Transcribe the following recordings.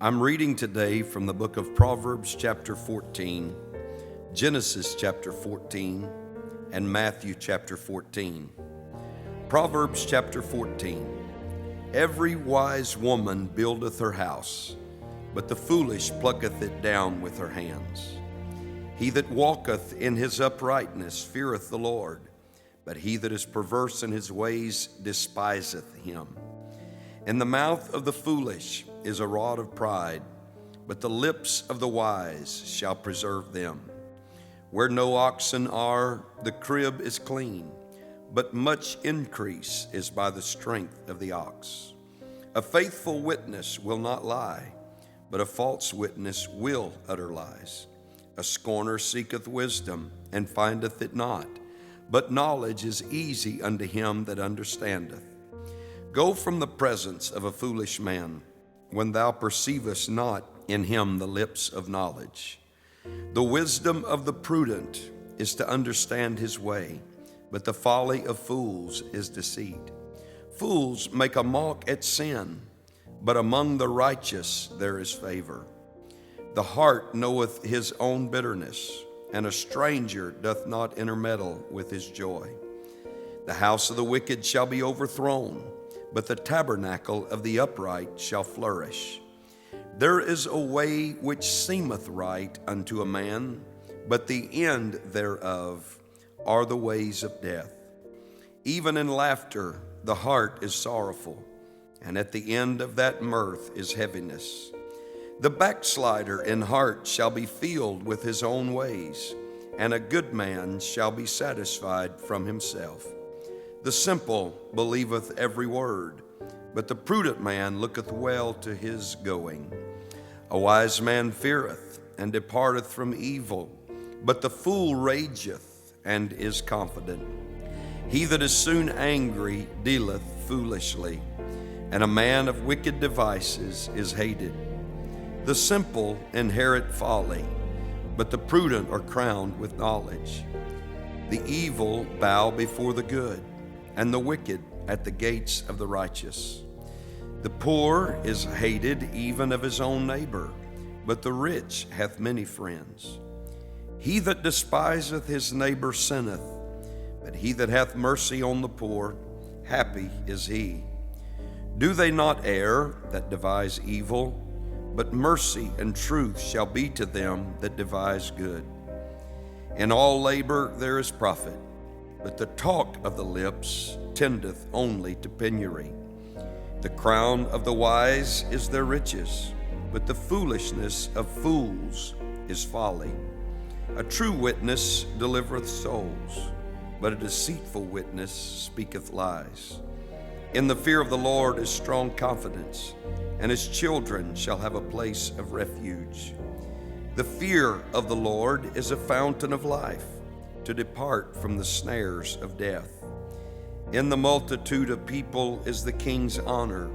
I'm reading today from the book of Proverbs chapter 14, Genesis chapter 14, and Matthew chapter 14. Proverbs chapter 14. Every wise woman buildeth her house, but the foolish plucketh it down with her hands. He that walketh in his uprightness feareth the Lord, but he that is perverse in his ways despiseth him. In the mouth of the foolish is a rod of pride, but the lips of the wise shall preserve them. Where no oxen are, the crib is clean, but much increase is by the strength of the ox. A faithful witness will not lie, but a false witness will utter lies. A scorner seeketh wisdom, and findeth it not, but knowledge is easy unto him that understandeth. Go from the presence of a foolish man, when thou perceivest not in him the lips of knowledge. The wisdom of the prudent is to understand his way, but the folly of fools is deceit. Fools make a mock at sin, but among the righteous there is favor. The heart knoweth his own bitterness, and a stranger doth not intermeddle with his joy. The house of the wicked shall be overthrown, but the tabernacle of the upright shall flourish. There is a way which seemeth right unto a man, but the end thereof are the ways of death. Even in laughter the heart is sorrowful, and at the end of that mirth is heaviness. The backslider in heart shall be filled with his own ways, and a good man shall be satisfied from himself. The simple believeth every word, but the prudent man looketh well to his going. A wise man feareth, and departeth from evil, but the fool rageth, and is confident. He that is soon angry dealeth foolishly, and a man of wicked devices is hated. The simple inherit folly, but the prudent are crowned with knowledge. The evil bow before the good, and the wicked at the gates of the righteous. The poor is hated even of his own neighbor, but the rich hath many friends. He that despiseth his neighbor sinneth, but he that hath mercy on the poor, happy is he. Do they not err that devise evil? But mercy and truth shall be to them that devise good. In all labor there is profit, but the talk of the lips tendeth only to penury. The crown of the wise is their riches, but the foolishness of fools is folly. A true witness delivereth souls, but a deceitful witness speaketh lies. In the fear of the Lord is strong confidence, and his children shall have a place of refuge. The fear of the Lord is a fountain of life, to depart from the snares of death. In the multitude of people is the king's honor,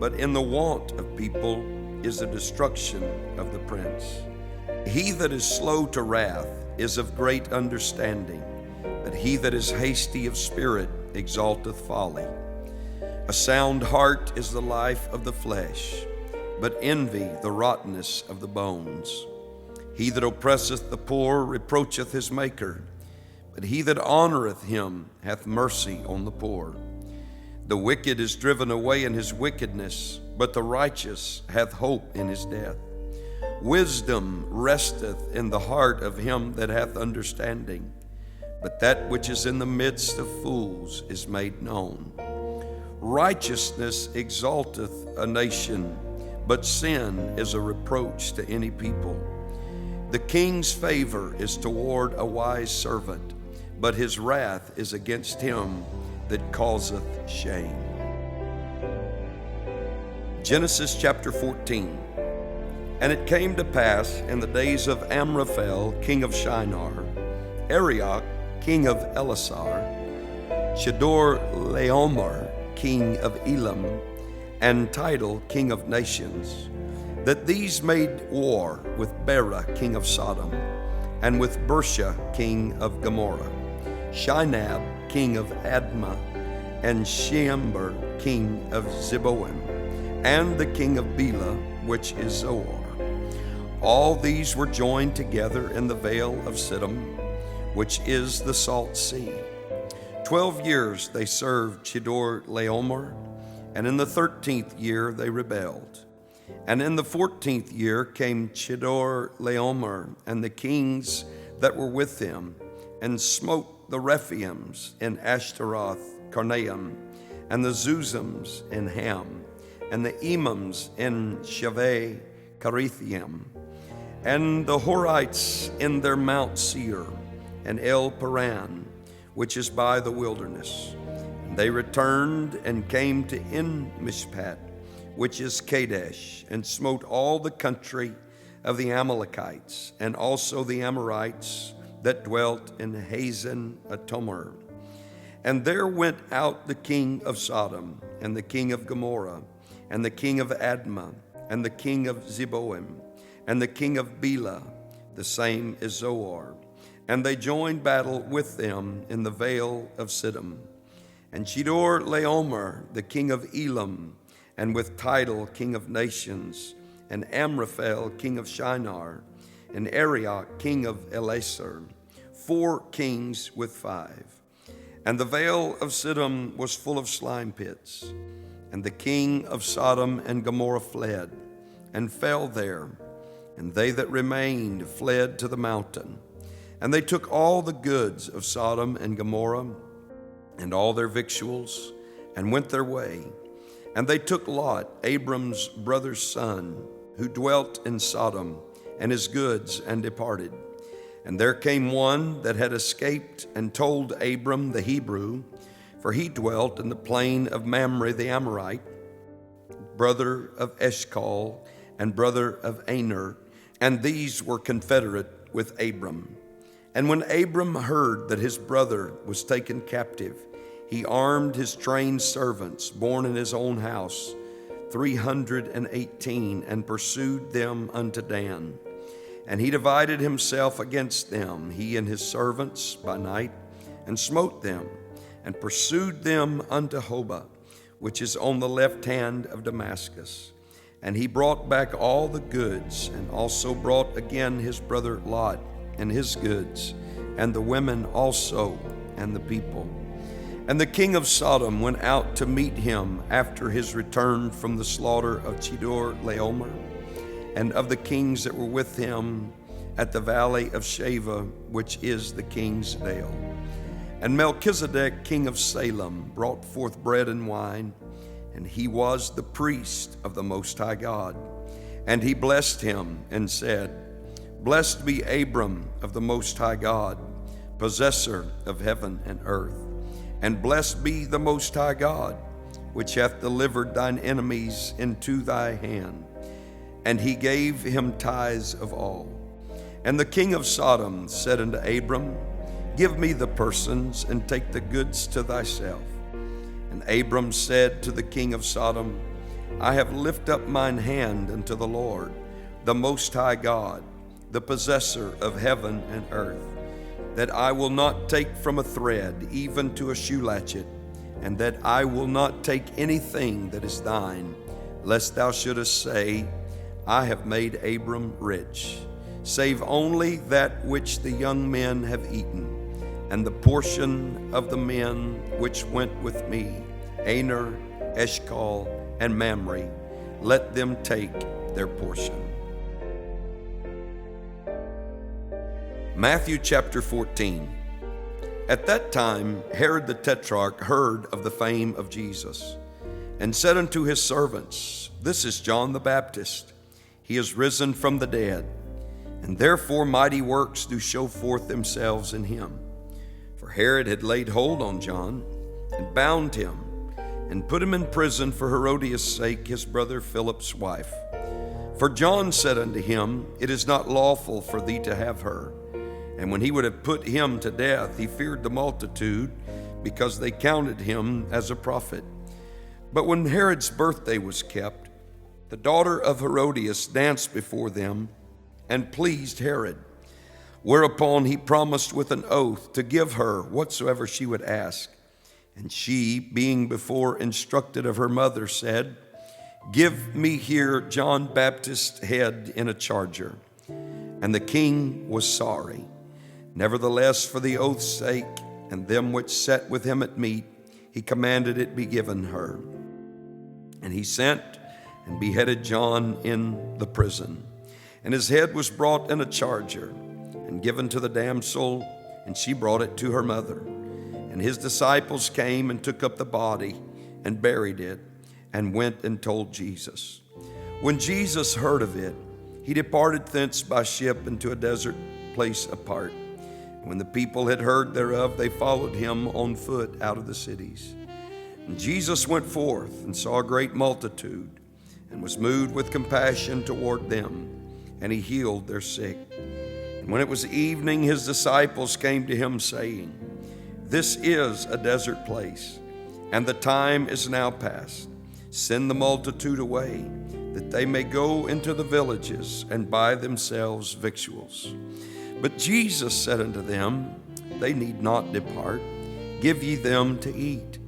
but in the want of people is the destruction of the prince. He that is slow to wrath is of great understanding, but he that is hasty of spirit exalteth folly. A sound heart is the life of the flesh, but envy the rottenness of the bones. He that oppresseth the poor reproacheth his Maker, but he that honoreth him hath mercy on the poor. The wicked is driven away in his wickedness, but the righteous hath hope in his death. Wisdom resteth in the heart of him that hath understanding, but that which is in the midst of fools is made known. Righteousness exalteth a nation, but sin is a reproach to any people. The king's favor is toward a wise servant, but his wrath is against him that causeth shame. Genesis chapter 14. And it came to pass in the days of Amraphel, king of Shinar, Arioch, king of Elasar, Chedorlaomer, king of Elam, and Tidal, king of nations, that these made war with Bera, king of Sodom, and with Bersha, king of Gomorrah, Shinab, king of Admah, and Sheamber, king of Zeboim, and the king of Bela, which is Zoar. All these were joined together in the vale of Siddim, which is the salt sea. 12 years they served Chedorlaomer, and in the 13th year they rebelled. And in the 14th year came Chedorlaomer and the kings that were with him, and smote the Rephaims in Ashtaroth Karnaim, and the Zuzims in Ham, and the Emims in Shaveh Carithaim, and the Horites in their Mount Seir, and El Paran, which is by the wilderness. And they returned and came to En Mishpat, which is Kadesh, and smote all the country of the Amalekites, and also the Amorites that dwelt in Hazan Atomar. And there went out the king of Sodom, and the king of Gomorrah, and the king of Admah, and the king of Zeboim, and the king of Bela, the same is Zoar. And they joined battle with them in the vale of Siddim. And Chedorlaomer, the king of Elam, and with Tidal, king of nations, and Amraphel, king of Shinar, and Arioch, king of Elasar, 4 kings with 5. And the vale of Siddim was full of slime pits. And the king of Sodom and Gomorrah fled, and fell there. And they that remained fled to the mountain. And they took all the goods of Sodom and Gomorrah, and all their victuals, and went their way. And they took Lot, Abram's brother's son, who dwelt in Sodom, and his goods, and departed. And there came one that had escaped, and told Abram the Hebrew, for he dwelt in the plain of Mamre the Amorite, brother of Eshcol, and brother of Aner, and these were confederate with Abram. And when Abram heard that his brother was taken captive, he armed his trained servants, born in his own house, 318, and pursued them unto Dan. And he divided himself against them, he and his servants, by night, and smote them, and pursued them unto Hobah, which is on the left hand of Damascus. And he brought back all the goods, and also brought again his brother Lot, and his goods, and the women also, and the people. And the king of Sodom went out to meet him after his return from the slaughter of Chedorlaomer, and of the kings that were with him at the valley of Shaveh, which is the king's dale. And Melchizedek, king of Salem, brought forth bread and wine, and he was the priest of the Most High God. And he blessed him and said, Blessed be Abram of the Most High God, possessor of heaven and earth. And blessed be the Most High God, which hath delivered thine enemies into thy hand. And he gave him tithes of all. And the king of Sodom said unto Abram, Give me the persons, and take the goods to thyself. And Abram said to the king of Sodom, I have lifted up mine hand unto the Lord, the Most High God, the possessor of heaven and earth, that I will not take from a thread even to a shoe latchet, and that I will not take anything that is thine, lest thou shouldest say, I have made Abram rich, save only that which the young men have eaten, and the portion of the men which went with me, Aner, Eshcol, and Mamre, let them take their portion. Matthew chapter 14. At that time Herod the Tetrarch heard of the fame of Jesus, and said unto his servants, This is John the Baptist. He is risen from the dead, and therefore mighty works do show forth themselves in him. For Herod had laid hold on John, and bound him, and put him in prison for Herodias' sake, his brother Philip's wife. For John said unto him, It is not lawful for thee to have her. And when he would have put him to death, he feared the multitude, because they counted him as a prophet. But when Herod's birthday was kept, the daughter of Herodias danced before them, and pleased Herod. Whereupon he promised with an oath to give her whatsoever she would ask. And she, being before instructed of her mother, said, Give me here John Baptist's head in a charger. And the king was sorry. Nevertheless, for the oath's sake, and them which sat with him at meat, he commanded it be given her. And he sent and beheaded John in the prison. And his head was brought in a charger, and given to the damsel, and she brought it to her mother. And his disciples came and took up the body, and buried it, and went and told Jesus. When Jesus heard of it, he departed thence by ship into a desert place apart. And when the people had heard thereof, they followed him on foot out of the cities. And Jesus went forth and saw a great multitude, and was moved with compassion toward them, and he healed their sick. And when it was evening, his disciples came to him, saying, This is a desert place, and the time is now past. Send the multitude away, that they may go into the villages and buy themselves victuals. But Jesus said unto them, They need not depart. Give ye them to eat.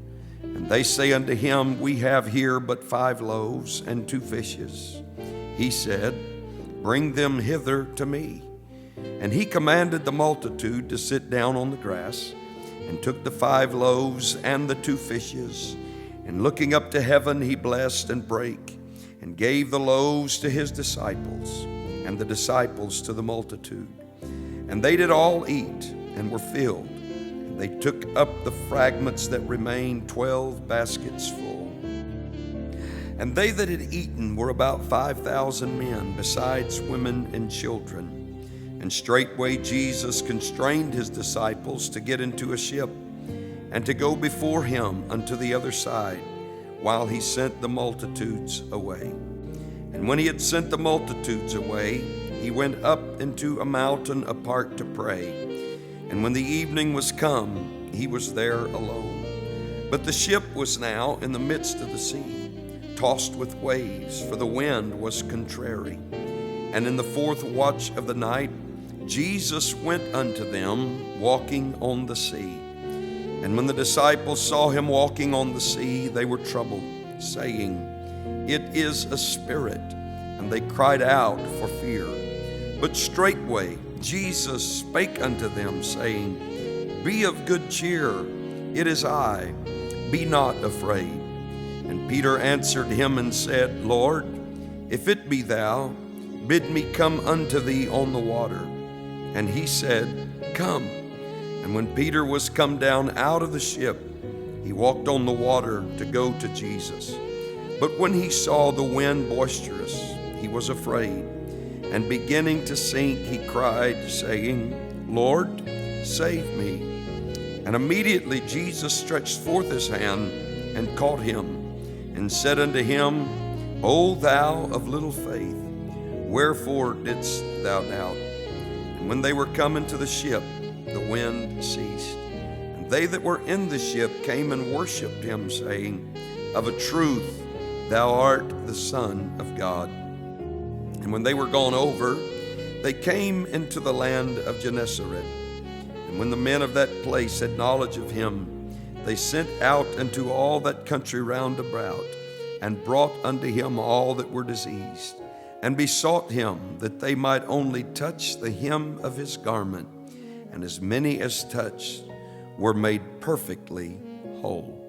And they say unto him, We have here but 5 loaves and 2 fishes. He said, Bring them hither to me. And he commanded the multitude to sit down on the grass, and took the 5 loaves and the 2 fishes, and looking up to heaven, he blessed and brake, and gave the loaves to his disciples, and the disciples to the multitude. And they did all eat, and were filled. And they took up the fragments that remained, 12 baskets full. And they that had eaten were about 5,000 men, besides women and children. And straightway Jesus constrained his disciples to get into a ship, and to go before him unto the other side, while he sent the multitudes away. And when he had sent the multitudes away, he went up into a mountain apart to pray. And when the evening was come, he was there alone. But the ship was now in the midst of the sea, tossed with waves, for the wind was contrary. And in the 4th watch of the night, Jesus went unto them, walking on the sea. And when the disciples saw him walking on the sea, they were troubled, saying, It is a spirit. And they cried out for fear. But straightway Jesus spake unto them, saying, Be of good cheer, it is I, be not afraid. And Peter answered him and said, Lord, if it be thou, bid me come unto thee on the water. And he said, Come. And when Peter was come down out of the ship, he walked on the water to go to Jesus. But when he saw the wind boisterous, he was afraid, and beginning to sink, he cried, saying, Lord, save me. And immediately Jesus stretched forth his hand and caught him, and said unto him, O thou of little faith, wherefore didst thou doubt? And when they were come into the ship, the wind ceased. And they that were in the ship came and worshipped him, saying, Of a truth, thou art the Son of God. And when they were gone over, they came into the land of Gennesaret. And when the men of that place had knowledge of him, they sent out into all that country round about, and brought unto him all that were diseased, and besought him that they might only touch the hem of his garment. And as many as touched were made perfectly whole.